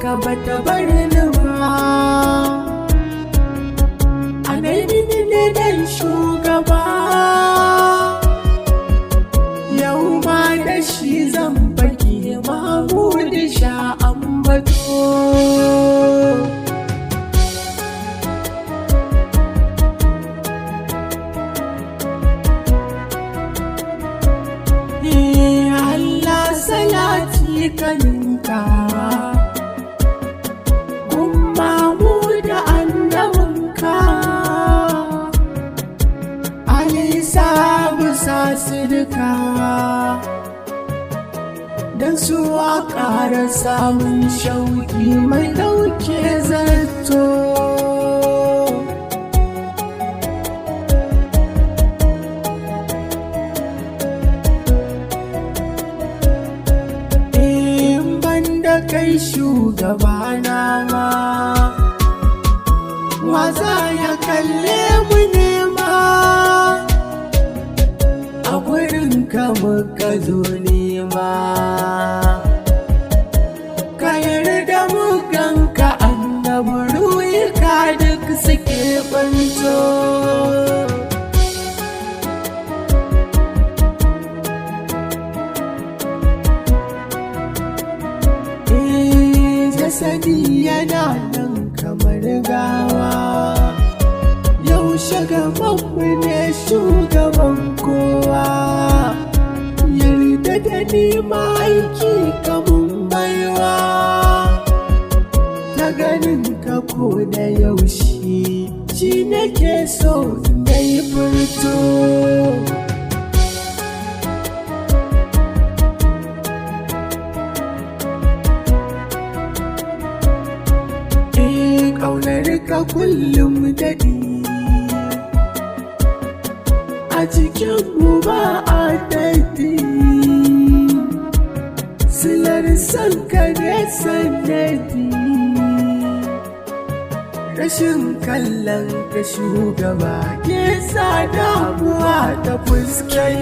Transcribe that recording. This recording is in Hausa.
ka bata bar ni ba. A daidai ne dan shugaba, yau ma da shi zan baki Mahmud sha ambato. Allah salati kaninka gun Mahmud annabinka, alisa bisa sidika don su a ƙara samun shauƙi mai ɗauke zarto. Kai shugabana ma wa za ya kalle mu nema, a gurin ka muka zo nema. Ka yarda mu ganka annabi, ruhika duk suke banto. Sani yana nan kamar gawa, yaushe gabanmu ne shugaban kowa. Yarda da ni aiki kamun baiwa, ta ganin ka ko da yaushe shi nake so na yi furto. Ƙaunar ka kullum daɗi a cikinmu ba a daɗi, silar son ka ne sannadi. Rashin kallon ka shugaba ke sa damuwa ta fuskai.